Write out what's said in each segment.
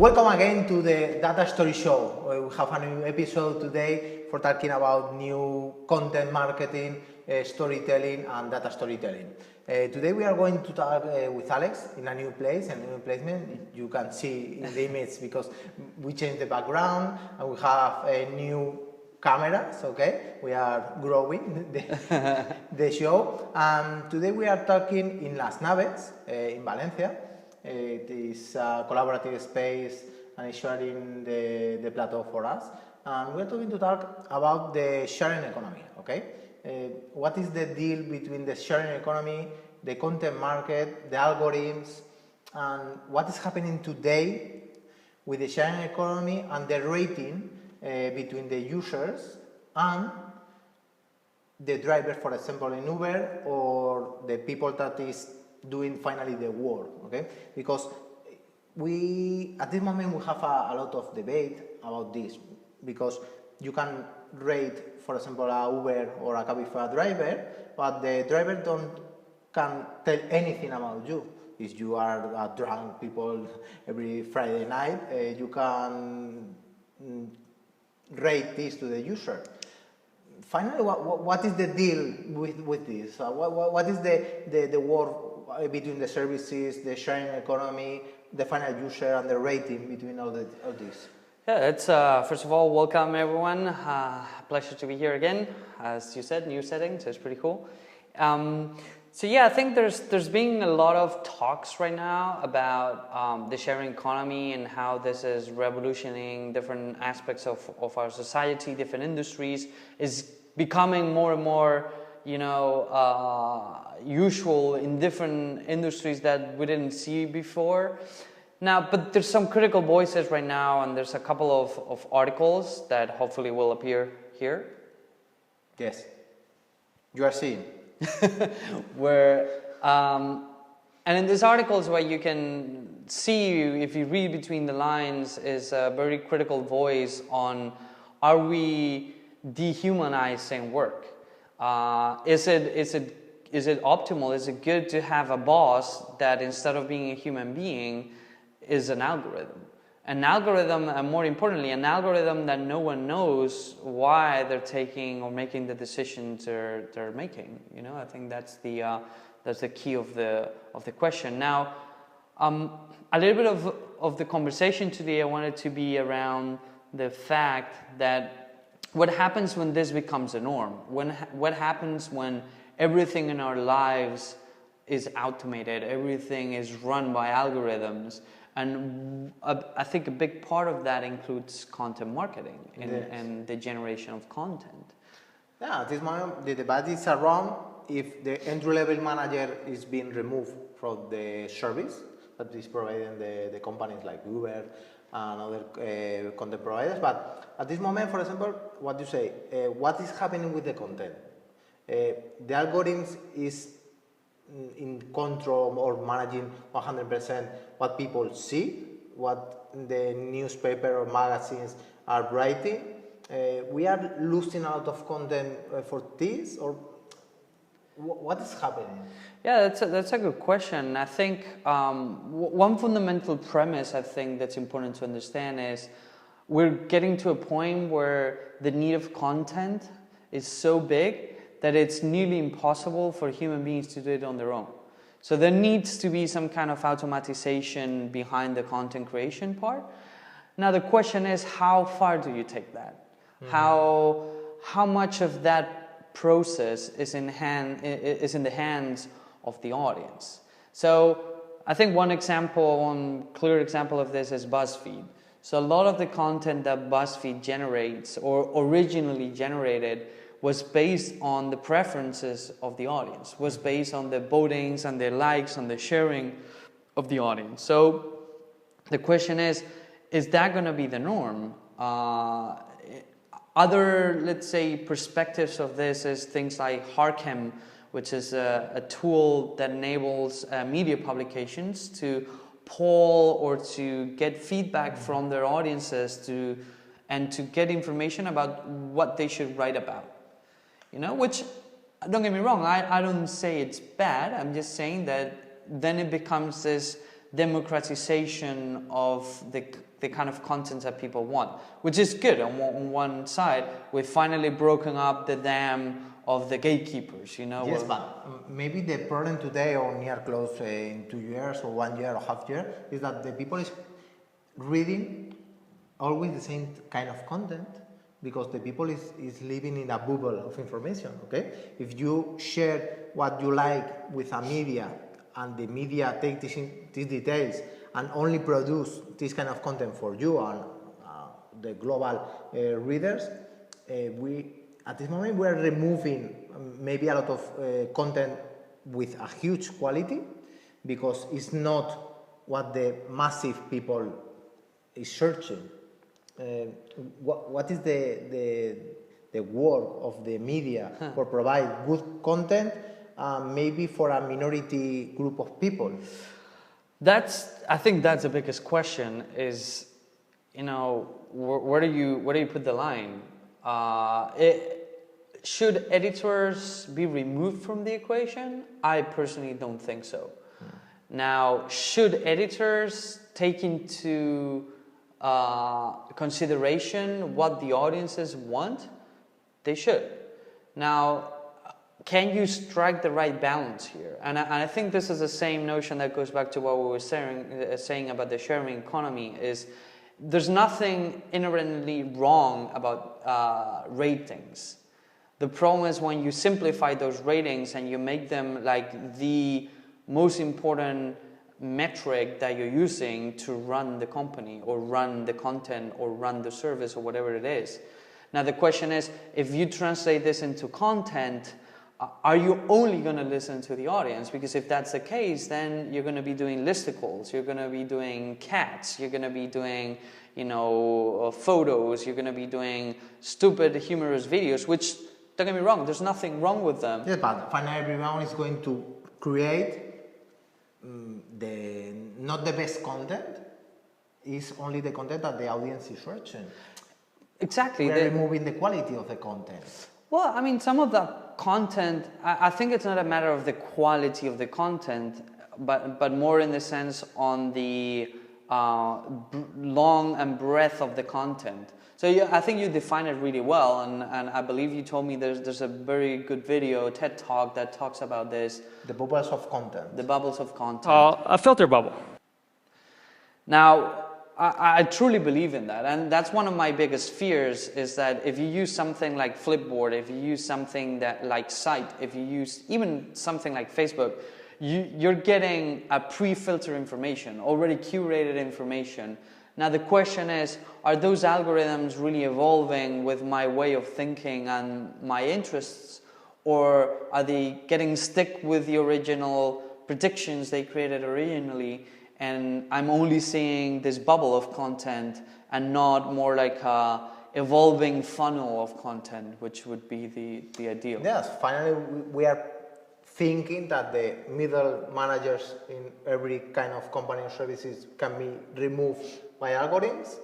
Welcome again to the Data Story Show. We have a new episode today for talking about new content marketing, storytelling and data storytelling. Today we are going to talk with Alex in a new place, a new placement. You can see in the image because we changed the background and we have a new cameras, okay? We are growing the show. Today we are talking in Las Naves, in Valencia. It is a collaborative space and it's sharing the plateau for us. And we're going to talk about the sharing economy, okay? What is the deal between the sharing economy, the content market, the algorithms, and what is happening today with the sharing economy and the rating between the users and the driver, for example, in Uber, or the people that is doing finally the work, okay? Because at this moment we have a lot of debate about this, because you can rate, for example, a Uber or a Cabify driver, but the driver can tell anything about you. If you are drunk people every Friday night, you can rate this to the user. Finally, what is the deal with this? What is the work between the services, the sharing economy, the final user, and the rating between all this? Yeah, it's first of all, welcome everyone. Pleasure to be here again. As you said, new setting, so it's pretty cool. So yeah, I think there's been a lot of talks right now about the sharing economy and how this is revolutioning different aspects of our society, different industries. Is becoming more and more, usual in different industries that we didn't see before. Now, but there's some critical voices right now, and there's a couple of articles that hopefully will appear here. Yes, you are seeing. Where, and in these articles where you can see, if you read between the lines, is a very critical voice on, are we dehumanizing work? Is it optimal? Is it good to have a boss that instead of being a human being is an algorithm? An algorithm, and more importantly, an algorithm that no one knows why they're taking or making the decisions they're making. I think that's the key of the question. Now, a little bit of the conversation today I wanted to be around the fact that what happens when this becomes a norm? What happens when everything in our lives is automated, everything is run by algorithms? And I think a big part of that includes content marketing and the generation of content. Yeah, at this moment the debate is around if the entry-level manager is being removed from the service that is providing the companies like Uber and other content providers. But at this moment, for example, what you say, what is happening with the content? The algorithms is in control or managing 100% what people see, what the newspaper or magazines are writing. We are losing out of content for this, or what is happening? Yeah, that's a good question. I think one fundamental premise I think that's important to understand is we're getting to a point where the need of content is so big that it's nearly impossible for human beings to do it on their own. So there needs to be some kind of automatization behind the content creation part. Now the question is, how far do you take that? Mm-hmm. How much of that process is in the hands of the audience? So I think one clear example of this is BuzzFeed. So a lot of the content that BuzzFeed generates or originally generated was based on the preferences of the audience, was based on the votings and the likes and the sharing of the audience. So the question is that going to be the norm? Other, let's say, perspectives of this is things like Harkem, which is a tool that enables media publications to poll or to get feedback from their audiences and to get information about what they should write about. Which, don't get me wrong, I don't say it's bad. I'm just saying that then it becomes this democratization of the the kind of content that people want, which is good. On one side, we've finally broken up the dam of the gatekeepers, you know. Yes, but maybe the problem today or near close in 2 years or 1 year or half year is that the people is reading always the same kind of content because the people is living in a bubble of information, okay? If you share what you like with a media and the media take these details and only produce this kind of content for you and the global readers, at this moment we are removing maybe a lot of content with a huge quality because it's not what the massive people is searching. What is the work of the media for provide good content maybe for a minority group of people? I think that's the biggest question is, you know, where do you put the line? Should editors be removed from the equation? I personally don't think so. Now, should editors take into consideration what the audiences want? They should. Now, can you strike the right balance here? And I think this is the same notion that goes back to what we were saying about the sharing economy is there's nothing inherently wrong about ratings. The problem is when you simplify those ratings and you make them like the most important metric that you're using to run the company or run the content or run the service or whatever it is. Now the question is, if you translate this into content, are you only going to listen to the audience? Because if that's the case, then you're going to be doing listicles, you're going to be doing cats, you're going to be doing, you know, photos, you're going to be doing stupid, humorous videos, which, don't get me wrong, there's nothing wrong with them. Yeah, but finally everyone is going to create not the best content, is only the content that the audience is searching. Exactly. We're removing the quality of the content. Well, I mean, some of the content, I think it's not a matter of the quality of the content, but more in the sense on the long and breadth of the content. So yeah, I think you define it really well, and I believe you told me there's a very good video, TED Talk, that talks about this. The bubbles of content. The bubbles of content. A filter bubble. Now, I truly believe in that, and that's one of my biggest fears is that if you use something like Flipboard, if you use something that like Site, if you use even something like Facebook, you're getting a pre-filtered information, already curated information. Now the question is, are those algorithms really evolving with my way of thinking and my interests, or are they getting stuck with the original predictions they created originally, and I'm only seeing this bubble of content and not more like a evolving funnel of content, which would be the ideal. Yes, finally we are thinking that the middle managers in every kind of company or services can be removed by algorithms,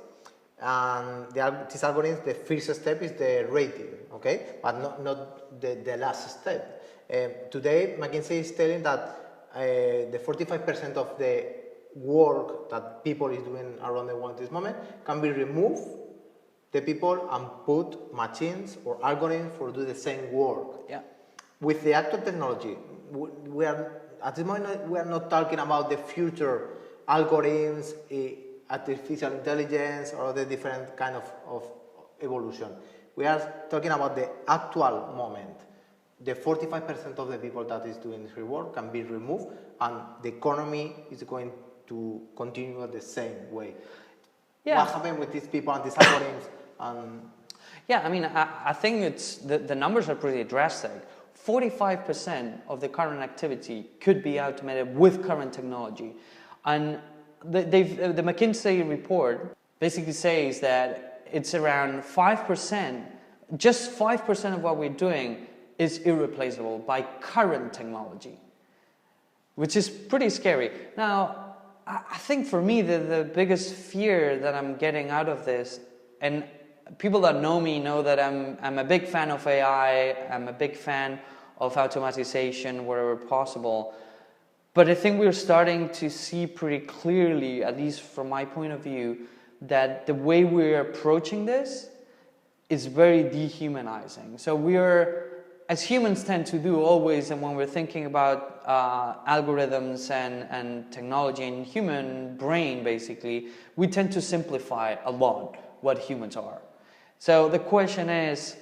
and these algorithms, the first step is the rating, okay, but not the last step. Today, McKinsey is telling that the 45% of the work that people is doing around the world at this moment can be removed, the people, and put machines or algorithms for do the same work. Yeah. With the actual technology, we are at this moment we are not talking about the future algorithms, artificial intelligence, or the different kind of evolution. We are talking about the actual moment. The 45% of the people that is doing this work can be removed, and the economy is going to continue the same way. Yeah. What happened with these people and these algorithms? Yeah, I mean, I think it's the numbers are pretty drastic. 45% of the current activity could be automated with current technology, and the McKinsey report basically says that it's around 5%. Just 5% of what we're doing is irreplaceable by current technology, which is pretty scary. Now, I think for me, the biggest fear that I'm getting out of this, and people that know me know that I'm a big fan of AI, I'm a big fan of automatization wherever possible, but I think we're starting to see pretty clearly, at least from my point of view, that the way we're approaching this is very dehumanizing. So we're, as humans tend to do always, and when we're thinking about algorithms and technology and human brain, basically, we tend to simplify a lot what humans are. So the question is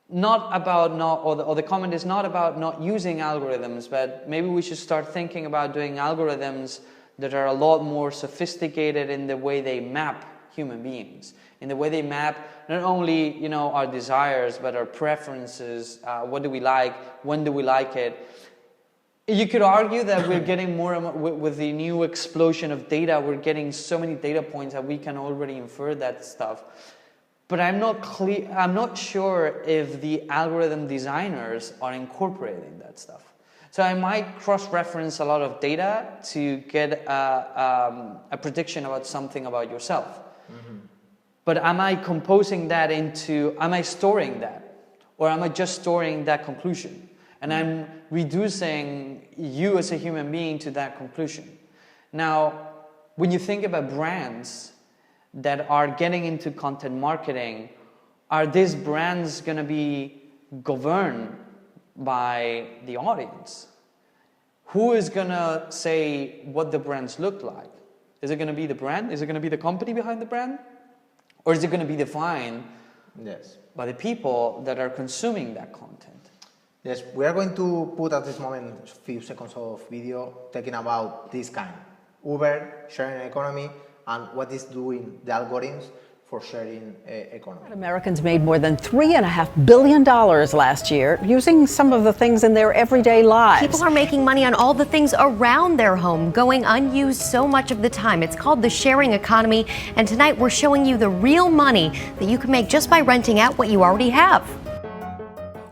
not about or the comment is not about not using algorithms, but maybe we should start thinking about doing algorithms that are a lot more sophisticated in the way they map human beings, in the way they map not only, you know, our desires, but our preferences, what do we like, when do we like it. You could argue that we're getting more and more, with the new explosion of data, we're getting so many data points that we can already infer that stuff. But I'm not sure if the algorithm designers are incorporating that stuff. So I might cross-reference a lot of data to get a prediction about something about yourself. Mm-hmm. But am I composing that into, am I storing that? Or am I just storing that conclusion? And I'm reducing you as a human being to that conclusion. Now, when you think about brands that are getting into content marketing, are these brands going to be governed by the audience? Who is going to say what the brands look like? Is it going to be the brand? Is it going to be the company behind the brand? Or is it going to be defined by the people that are consuming that content? Yes, we are going to put at this moment a few seconds of video talking about this kind. Uber, sharing economy, and what is doing the algorithms for sharing economy. Americans made more than $3.5 billion last year using some of the things in their everyday lives. People are making money on all the things around their home, going unused so much of the time. It's called the sharing economy, and tonight we're showing you the real money that you can make just by renting out what you already have.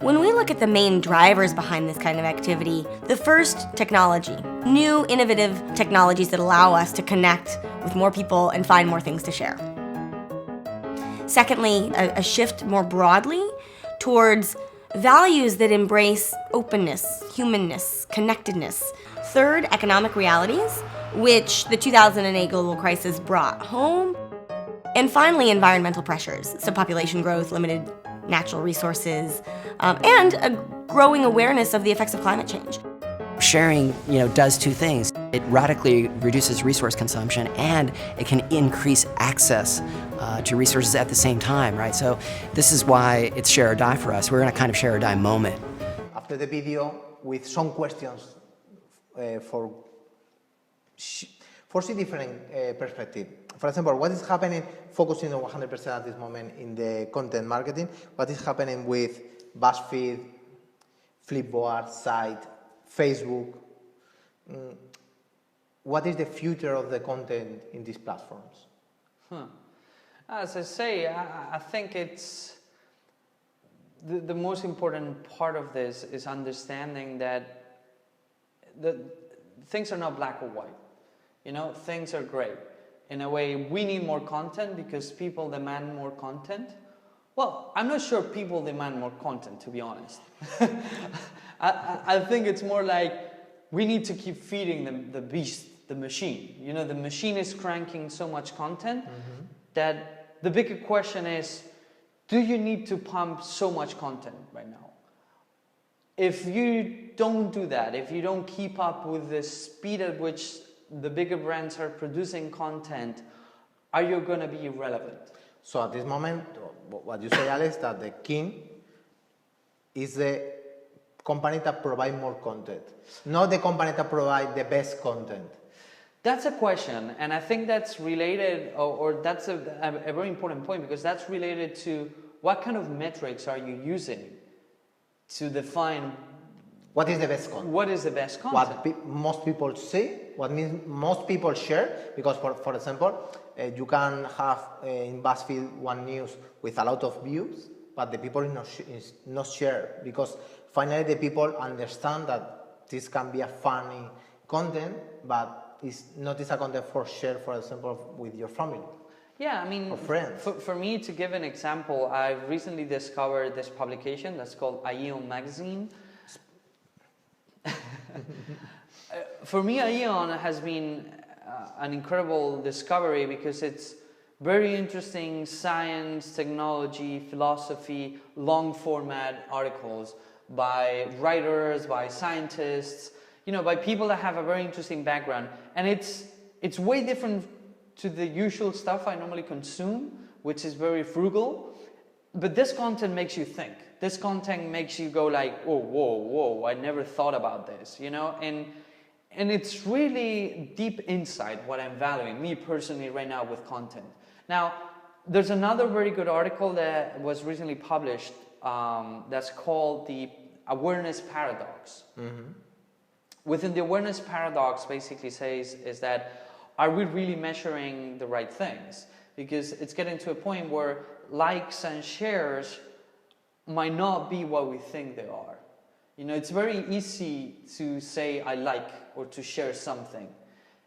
When we look at the main drivers behind this kind of activity, the first, technology. New, innovative technologies that allow us to connect with more people and find more things to share. Secondly, a shift more broadly towards values that embrace openness, humanness, connectedness. Third, economic realities, which the 2008 global crisis brought home. And finally, environmental pressures, so population growth, limited natural resources, and a growing awareness of the effects of climate change. Sharing, does two things. It radically reduces resource consumption, and it can increase access to resources at the same time, right? So this is why it's share or die for us. We're in a kind of share or die moment. After the video, with some questions for see different perspective. For example, what is happening, focusing on 100% at this moment in the content marketing, what is happening with BuzzFeed, Flipboard, Site, Facebook? What is the future of the content in these platforms? As I say, I think it's the most important part of this is understanding that things are not black or white. Things are gray. In a way, we need more content because people demand more content. Well, I'm not sure people demand more content, to be honest. I think it's more like we need to keep feeding the beast, the machine. The machine is cranking so much content that the bigger question is, do you need to pump so much content right now? If you don't do that, if you don't keep up with the speed at which the bigger brands are producing content, are you going to be irrelevant? So at this moment, what you say, Alex, that the king is the company that provide more content, not the company that provide the best content. That's a question, and I think that's related, or that's a very important point, because that's related to what kind of metrics are you using to define what is the best content. What is the best content? What most people see, what means most people share, because for example, you can have in BuzzFeed one news with a lot of views, but the people is not share, because finally the people understand that this can be a funny content, but it's not a content for share, for example, with your family. Yeah, I mean, or friends. For me, to give an example, I've recently discovered this publication that's called Aion Magazine. For me, Aion has been an incredible discovery because it's very interesting science, technology, philosophy, long format articles by writers, by scientists, by people that have a very interesting background. And it's way different to the usual stuff I normally consume, which is very frugal. But this content makes you think. This content makes you go like, oh, whoa, I never thought about this, And it's really deep insight what I'm valuing, me personally right now with content. Now, there's another very good article that was recently published that's called the awareness paradox. Within the awareness paradox basically says is that, are we really measuring the right things? Because it's getting to a point where likes and shares might not be what we think they are. It's very easy to say I like or to share something.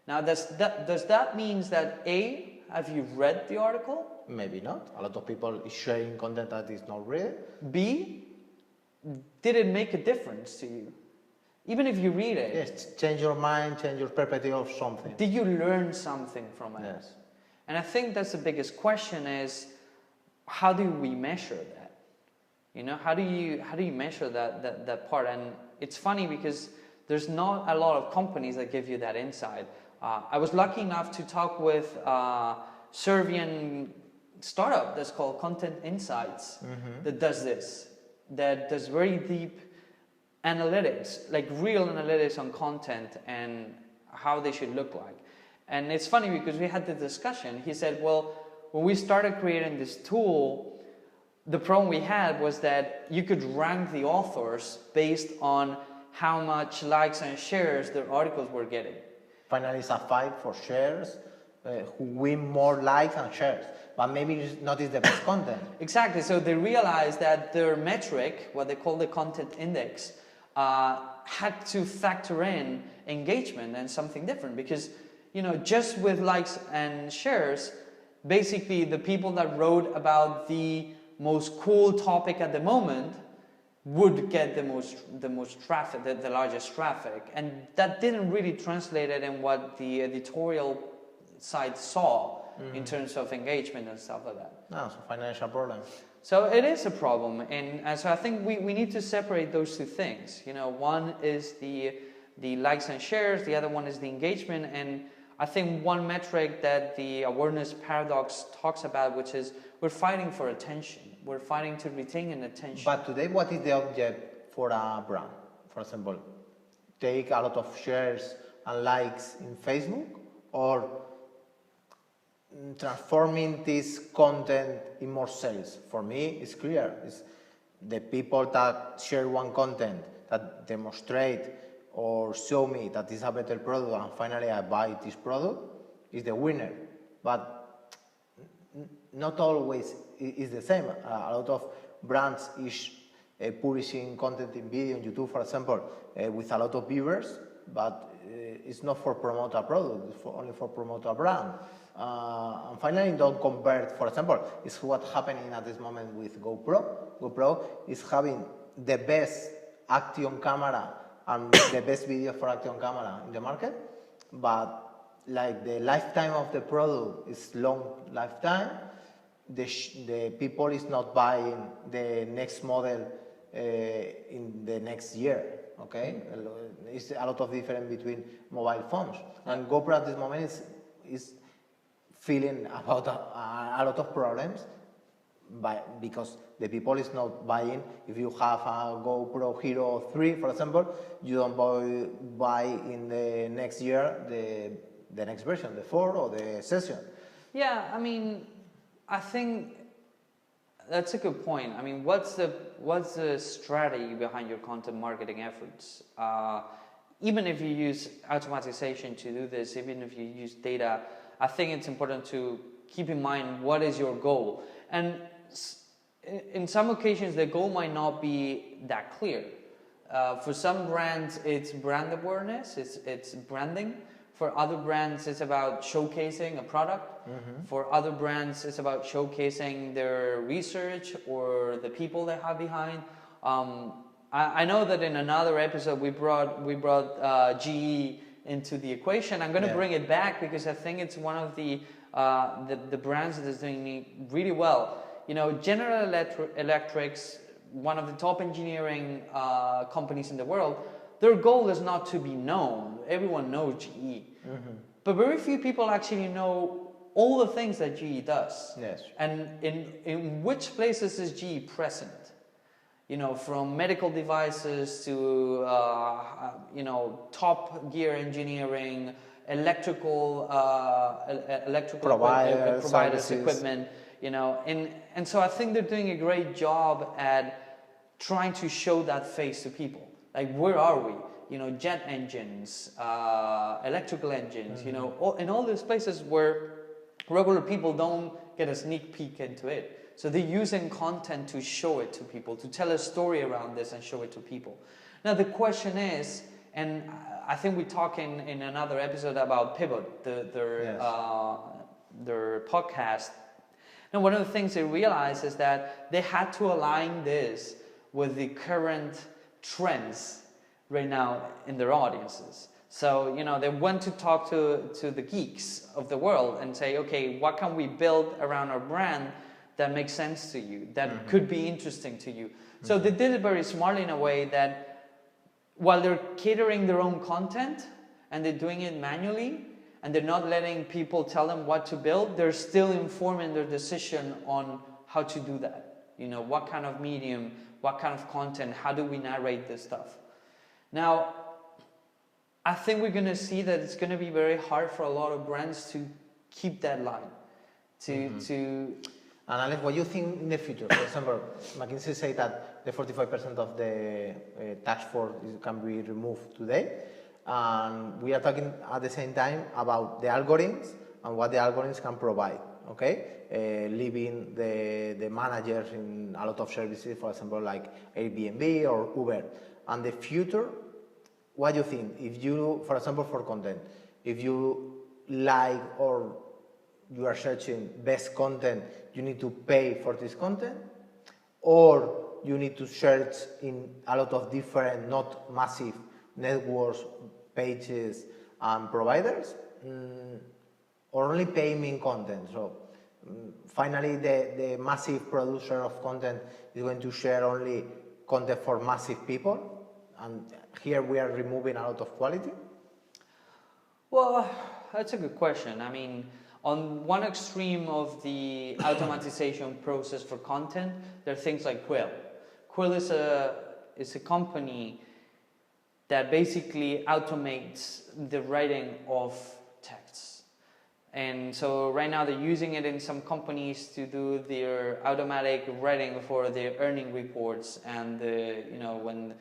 Now, does that mean that A, have you read the article? Maybe not. A lot of people is sharing content that is not real. B, did it make a difference to you? Even if you read it. Yes, change your mind, change your perspective of something. Did you learn something from it? Yes. And I think that's the biggest question is, how do we measure that? How do you measure that part? And it's funny because there's not a lot of companies that give you that insight. I was lucky enough to talk with a Serbian startup that's called Content Insights that does this, that does very deep analytics, like real analytics on content and how they should look like. And it's funny because we had the discussion. He said, well, when we started creating this tool, the problem we had was that you could rank the authors based on how much likes and shares their articles were getting. Finally, it's a fight for shares, who win more likes and shares, but maybe it's not is the best content. Exactly, so they realized that their metric, what they call the content index, had to factor in engagement and something different because, just with likes and shares, basically the people that wrote about the most cool topic at the moment would get the most traffic, the largest traffic, and that didn't really translate it in what the editorial side saw in terms of engagement and stuff like that. No, it's a financial problem. So it is a problem, and so I think we need to separate those two things. One is the likes and shares, the other one is the engagement, and I think one metric that the awareness paradox talks about, which is we're fighting for attention. We're fighting to retain an attention. But today, what is the object for a brand? For example, take a lot of shares and likes in Facebook, or transforming this content in more sales. For me, it's clear. It's the people that share one content that demonstrate or show me that it's a better product and finally I buy this product is the winner. But not always is the same. A lot of brands is publishing content in video on YouTube, for example, with a lot of viewers, but it's not for promote a product, it's only for promote a brand. And finally, don't convert, for example, it's what's happening at this moment with GoPro. GoPro is having the best action camera and the best video for action camera in the market, but like the lifetime of the product is long lifetime, the people is not buying the next model in the next year, okay? It's a lot of difference between mobile phones. And GoPro at this moment is feeling about a lot of problems because the people is not buying. If you have a GoPro Hero 3, for example, you don't buy in the next year the next version, the 4 or the Session. Yeah, I mean, I think that's a good point. I mean, what's the strategy behind your content marketing efforts? Even if you use automatization to do this, even if you use data, I think it's important to keep in mind what is your goal. And in some occasions, the goal might not be that clear. For some brands, it's brand awareness, it's branding. For other brands, it's about showcasing a product. Mm-hmm. For other brands, it's about showcasing their research or the people they have behind. I know that in another episode we brought GE into the equation. I'm going to bring it back because I think it's one of the the brands that are doing it really well. You know, General Electric's, one of the top engineering companies in the world, their goal is not to be known. Everyone knows GE. But very few people actually know all the things that GE does. Yes. And in which places is GE present? You know, from medical devices to, you know, top gear engineering, electrical Providers, providers, services. equipment, you know, and so I think they're doing a great job at trying to show that face to people. Like, where are we? You know, jet engines, electrical engines, you know, in all these places where regular people don't get a sneak peek into it. So they're using content to show it to people, to tell a story around this and show it to people. Now the question is, and I think we talk in another episode about Pivot, their podcast. And one of the things they realized is that they had to align this with the current trends right now in their audiences. So, you know, they went to talk to the geeks of the world and say, okay, what can we build around our brand that makes sense to you, that could be interesting to you? So they did it very smartly in a way that while they're catering their own content and they're doing it manually and they're not letting people tell them what to build, they're still informing their decision on how to do that. You know, what kind of medium, what kind of content, how do we narrate this stuff? Now, I think we're going to see that it's going to be very hard for a lot of brands to keep that line. And Alex, what do you think in the future? For example, McKinsey say that the 45% of the tax force can be removed today. And we are talking at the same time about the algorithms and what the algorithms can provide, okay? Leaving the managers in a lot of services, for example, like Airbnb or Uber. And the future, what do you think? If you, for example, for content, if you like or you are searching best content, you need to pay for this content, or you need to search in a lot of different, not massive networks, pages, and providers, or only paying content. So finally, the massive producer of content is going to share only content for massive people, and here we are removing a lot of quality. Well, that's a good question. I mean, on one extreme of the automatization process for content, there are things like Quill. Quill is a company that basically automates the writing of texts. And so right now they're using it in some companies to do their automatic writing for their earning reports and the, you know, when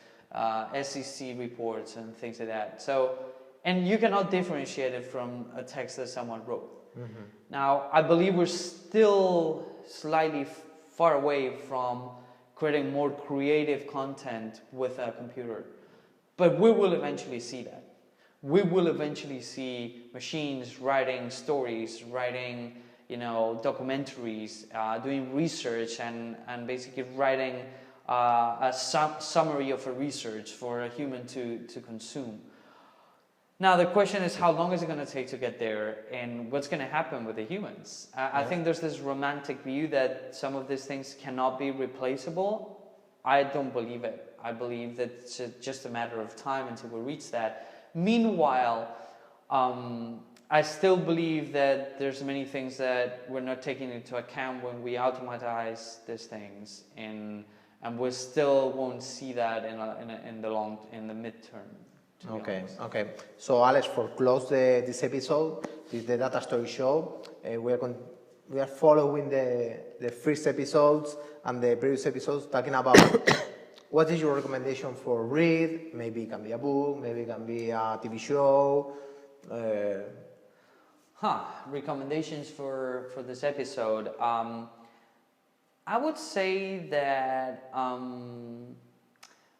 SEC reports and things like that. So, and you cannot differentiate it from a text that someone wrote. Now, I believe we're still slightly far away from creating more creative content with a computer, but we will eventually see that. We will eventually see machines writing stories, writing, you know, documentaries, doing research, and basically writing a summary of a research for a human to consume. Now the question is, how long is it going to take to get there, and what's going to happen with the humans? I think there's this romantic view that some of these things cannot be replaceable. I don't believe it. I believe that it's just a matter of time until we reach that. Meanwhile, I still believe that there's many things that we're not taking into account when we automatize these things, and we still won't see that in the midterm. Okay. So Alex, for close this episode, this is the Data Story Show. We are following the first episodes and the previous episodes, talking about what is your recommendation for read. Maybe it can be a book, maybe it can be a TV show. Recommendations for this episode. I would say that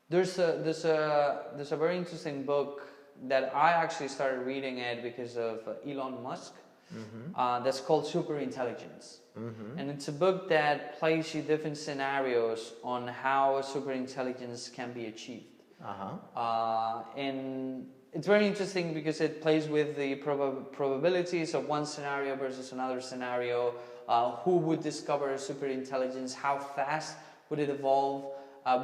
there's a very interesting book that I actually started reading it because of Elon Musk. That's called Superintelligence. And it's a book that plays you different scenarios on how superintelligence can be achieved. And it's very interesting because it plays with the probabilities of one scenario versus another scenario. Who would discover superintelligence? How fast would it evolve?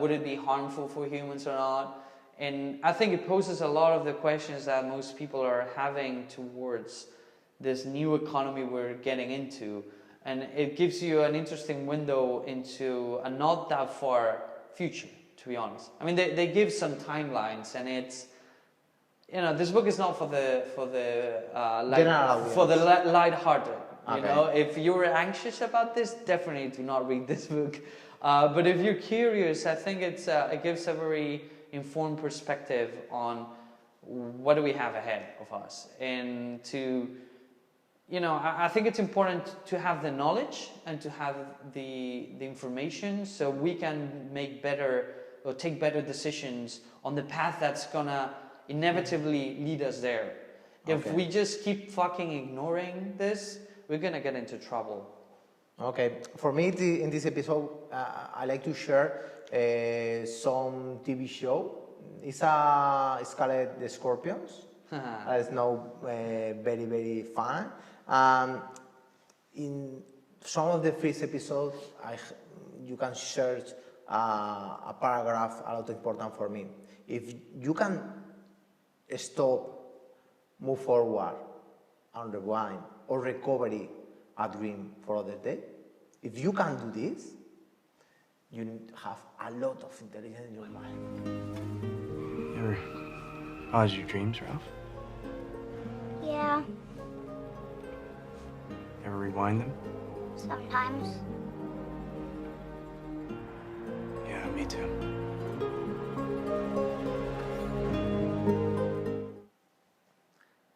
Would it be harmful for humans or not? And I think it poses a lot of the questions that most people are having towards this new economy we're getting into. And it gives you an interesting window into a not that far future, to be honest. I mean, they give some timelines, and it's, you know, this book is not for the light-hearted. Okay. You know, if you're anxious about this, definitely do not read this book. But if you're curious, I think it gives a very informed perspective on what do we have ahead of us, and to, you know, I think it's important to have the knowledge and to have the information so we can make better or take better decisions on the path that's gonna inevitably lead us there. If we just keep fucking ignoring this, we're gonna get into trouble. Okay, for me in this episode, I like to share some TV show. It's called The Scorpions. It's now very, very fun. In some of the first episodes, you can search a paragraph a lot important for me. If you can stop, move forward, and rewind, or recovery a dream for other day, if you can do this, you have a lot of intelligence in your mind. You ever pause your dreams, Ralph? Yeah, Ever rewind them? sometimes. Yeah, me too.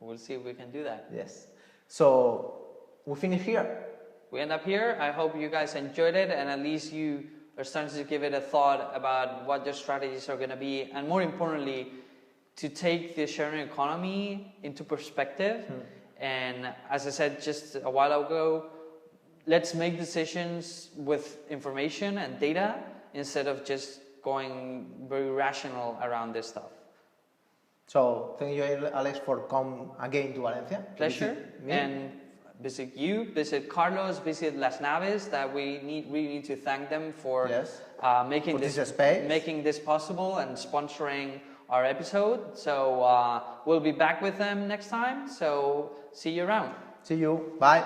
We'll see if we can do that. Yes. So we finish here. We end up here. I hope you guys enjoyed it, and at least you are starting to give it a thought about what your strategies are going to be, and more importantly, to take the sharing economy into perspective. And as I said just a while ago, let's make decisions with information and data instead of just going very rational around this stuff. So thank you, Alex, for coming again to Valencia. to Pleasure. visit me. And visit you, visit Carlos, visit Las Naves, that we really need to thank them for Yes. making For this this space. making this possible and sponsoring our episode. So we'll be back with them next time. So see you around. See you. Bye.